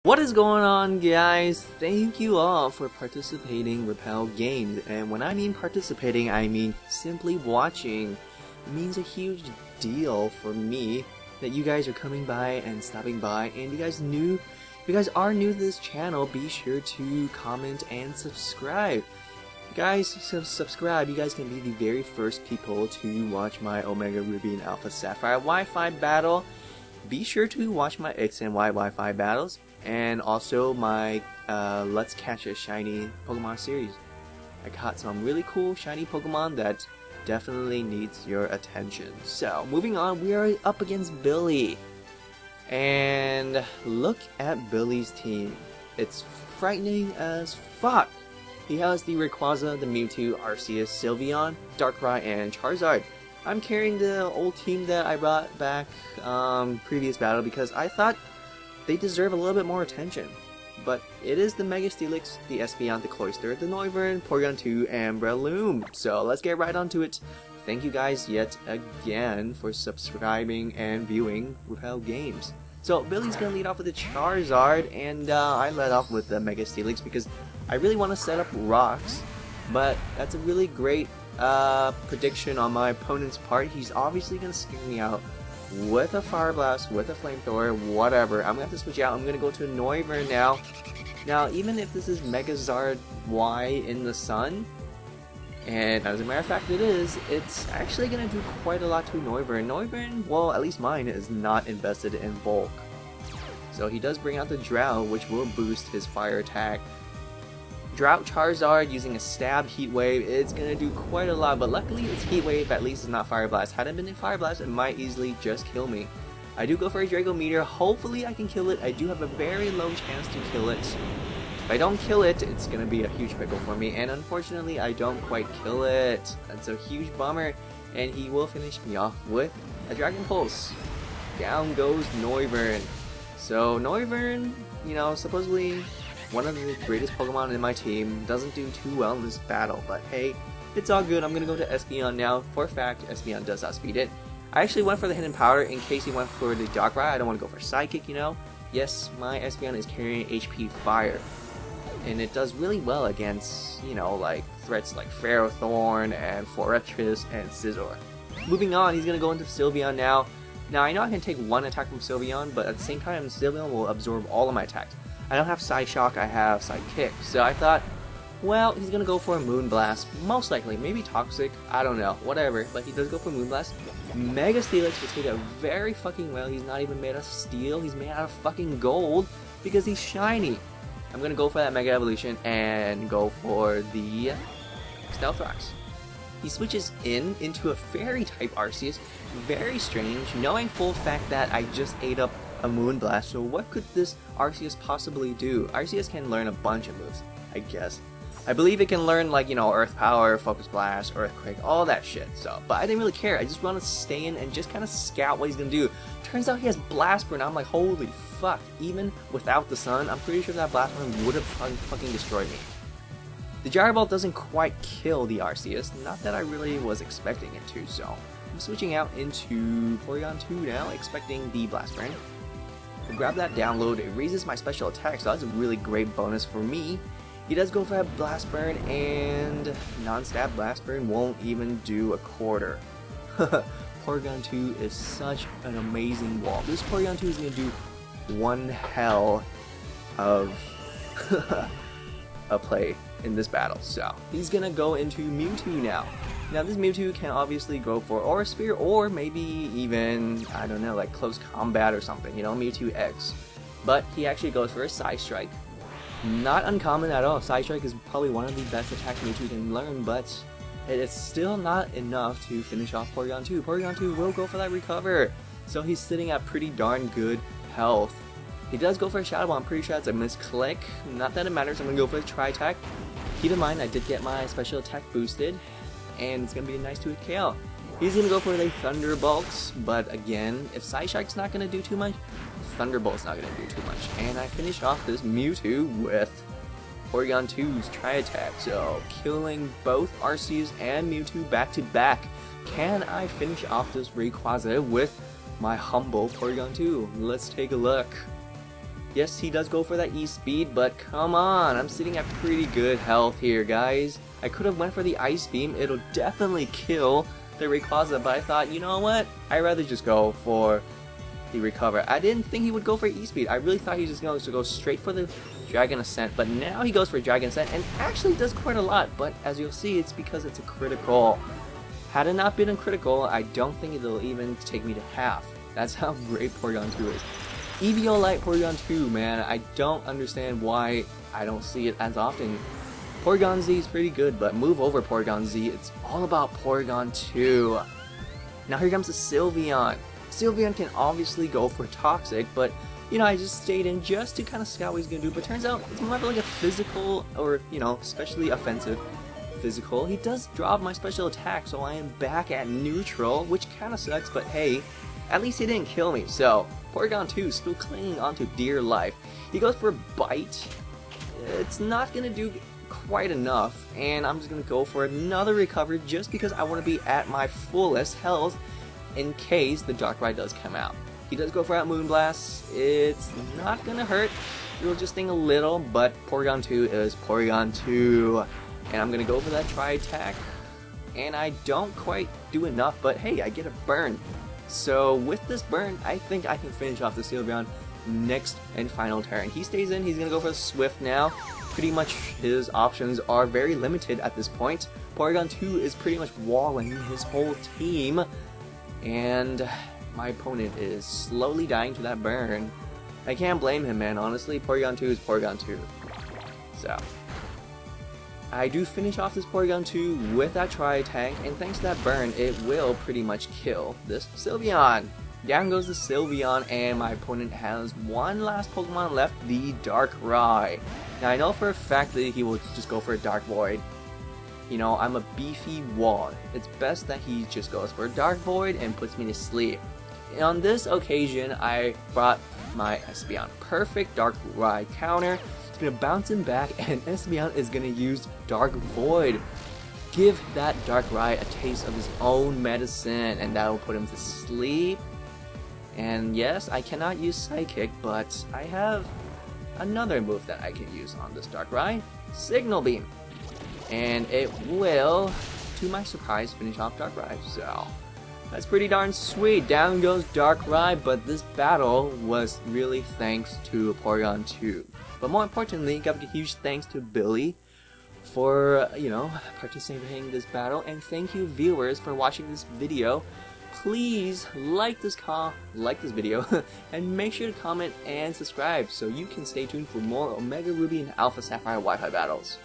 What is going on, guys? Thank you all for participating Repel Games. And when I mean participating, I mean simply watching. It means a huge deal for me that you guys are coming by and stopping by. And if you guys are new to this channel, be sure to comment and subscribe. Guys, subscribe. You guys can be the very first people to watch my Omega Ruby and Alpha Sapphire Wi-Fi battle. Be sure to watch my X and Y Wi-Fi battles. And also my Let's Catch a Shiny Pokemon series. I caught some really cool shiny Pokemon that definitely needs your attention. So, moving on, we are up against Billy. And look at Billy's team. It's frightening as fuck. He has the Rayquaza, the Mewtwo, Arceus, Sylveon, Darkrai, and Charizard. I'm carrying the old team that I brought back previous battle because I thought they deserve a little bit more attention. But it is the Mega Steelix, the Espeon, the Cloyster, the Noivern, Porygon2, and Breloom. So let's get right onto it. Thank you guys yet again for subscribing and viewing Repel Games. So Billy's gonna lead off with the Charizard, and I led off with the Mega Steelix because I really want to set up rocks. But that's a really great prediction on my opponent's part. He's obviously gonna scare me out with a Fire Blast, with a Flamethrower, whatever. I'm gonna have to switch out. I'm gonna go to a Noivern now. Now, even if this is Megazard Y in the sun, and as a matter of fact it is, it's actually gonna do quite a lot to Noivern. Noivern, well, at least mine, is not invested in bulk. So he does bring out the Drought, which will boost his fire attack. Drought Charizard using a Stab Heat Wave, it's gonna do quite a lot, but luckily it's Heat Wave, at least it's not Fire Blast. Had it been a Fire Blast, it might easily just kill me. I do go for a Draco Meteor, hopefully I can kill it. I do have a very low chance to kill it. If I don't kill it, it's gonna be a huge pickle for me, and unfortunately I don't quite kill it. That's a huge bummer, and he will finish me off with a Dragon Pulse. Down goes Noivern. So Noivern, you know, supposedly one of the greatest Pokemon in my team, doesn't do too well in this battle, but hey, it's all good. I'm gonna go to Espeon now. For a fact, Espeon does outspeed it. I actually went for the Hidden Powder in case he went for the Darkrai. I don't want to go for Psychic, you know. Yes, my Espeon is carrying HP Fire, and it does really well against, you know, like threats like Ferrothorn and Forretress and Scizor. Moving on, he's gonna go into Sylveon now. Now I know I can take one attack from Sylveon, but at the same time, Sylveon will absorb all of my attacks. I don't have Side Shock, I have Side Kick. So I thought, well, he's gonna go for a Moonblast. Most likely, maybe Toxic, I don't know, whatever. But he does go for Moonblast. Mega Steelix will take it very fucking well. He's not even made out of steel, he's made out of fucking gold because he's shiny. I'm gonna go for that Mega Evolution and go for the Stealth Rocks. He switches into a Fairy type Arceus. Very strange, knowing full fact that I just ate up a Moonblast, so what could this Arceus possibly do? Arceus can learn a bunch of moves, I guess. I believe it can learn, like, you know, Earth Power, Focus Blast, Earthquake, all that shit, so. But I didn't really care, I just want to stay in and just kind of scout what he's gonna do. Turns out he has Blast Burn, I'm like, holy fuck. Even without the sun, I'm pretty sure that Blast Burn would have fucking destroyed me. The Gyro Ball doesn't quite kill the Arceus, not that I really was expecting it to, so. I'm switching out into Porygon2 now, expecting the Blast Burn. Grab that download, it raises my special attack, so that's a really great bonus for me. He does go for a Blast Burn, and non-stab Blast Burn won't even do a quarter. Porygon2 is such an amazing wall. This Porygon2 is going to do one hell of a play in this battle. So he's going to go into Mewtwo now. Now this Mewtwo can obviously go for Aura Sphere, or maybe even, I don't know, like Close Combat or something, you know, Mewtwo X. But he actually goes for a Side Strike. Not uncommon at all. Side Strike is probably one of the best attacks Mewtwo can learn, but it's still not enough to finish off Porygon2. Porygon2 will go for that Recover, so he's sitting at pretty darn good health. He does go for a Shadow Ball. I'm pretty sure that's a misclick. Not that it matters, I'm going to go for a Tri-Attack. Keep in mind, I did get my special attack boosted, and it's going to be a nice 2-hit KO. He's going to go for the Thunderbolt, but again, if Side Strike's not going to do too much, Thunderbolt's not going to do too much. And I finish off this Mewtwo with Porygon2's Tri-Attack, so killing both Arceus and Mewtwo back to back. Can I finish off this Rayquaza with my humble Porygon2? Let's take a look. Yes, he does go for that E-Speed, but come on, I'm sitting at pretty good health here, guys. I could have went for the Ice Beam. It'll definitely kill the Rayquaza, but I thought, you know what? I'd rather just go for the Recover. I didn't think he would go for E-Speed. I really thought he was just going to go straight for the Dragon Ascent, but now he goes for Dragon Ascent and actually does quite a lot, but as you'll see, it's because it's a critical. Had it not been a critical, I don't think it'll even take me to half. That's how great Porygon2 is. Eviolite Porygon2, man, I don't understand why I don't see it as often. Porygon Z is pretty good, but move over Porygon Z. It's all about Porygon2. Now here comes the Sylveon. Sylveon can obviously go for Toxic, but you know, I just stayed in just to kind of scout what he's gonna do. But turns out it's more of like a physical, or you know, especially offensive physical. He does drop my special attack, so I am back at neutral, which kind of sucks. But hey, at least he didn't kill me. So Porygon2 still clinging onto dear life. He goes for a Bite. It's not gonna do quite enough, and I'm just gonna go for another Recover just because I want to be at my fullest health in case the Darkrai does come out. He does go for that Moonblast. It's not gonna hurt. It'll just sting a little, but Porygon2 is Porygon2, and I'm gonna go for that Tri-Attack, and I don't quite do enough, but hey, I get a burn. So with this burn, I think I can finish off the Sylveon next and final turn. He stays in. He's gonna go for Swift now. Pretty much his options are very limited at this point. Porygon2 is pretty much walling his whole team, and my opponent is slowly dying to that burn. I can't blame him, man. Honestly, Porygon2 is Porygon2. So I do finish off this Porygon2 with that Tri-Attack, and thanks to that burn, it will pretty much kill this Sylveon. Down goes the Sylveon, and my opponent has one last Pokemon left, the Darkrai. Now I know for a fact that he will just go for a Dark Void. You know, I'm a beefy wall. It's best that he just goes for a Dark Void and puts me to sleep. And on this occasion, I brought my Espeon. Perfect Darkrai counter. It's gonna bounce him back, and Espeon is gonna use Dark Void. Give that Darkrai a taste of his own medicine, and that will put him to sleep. And yes, I cannot use Psychic, but I have another move that I can use on this Darkrai. Signal Beam. And it will, to my surprise, finish off Darkrai. So that's pretty darn sweet. Down goes Darkrai, but this battle was really thanks to Porygon2. But more importantly, got a huge thanks to Billy for, you know, participating in this battle. And thank you viewers for watching this video. Please like this video and make sure to comment and subscribe so you can stay tuned for more Omega Ruby and Alpha Sapphire Wi-Fi battles.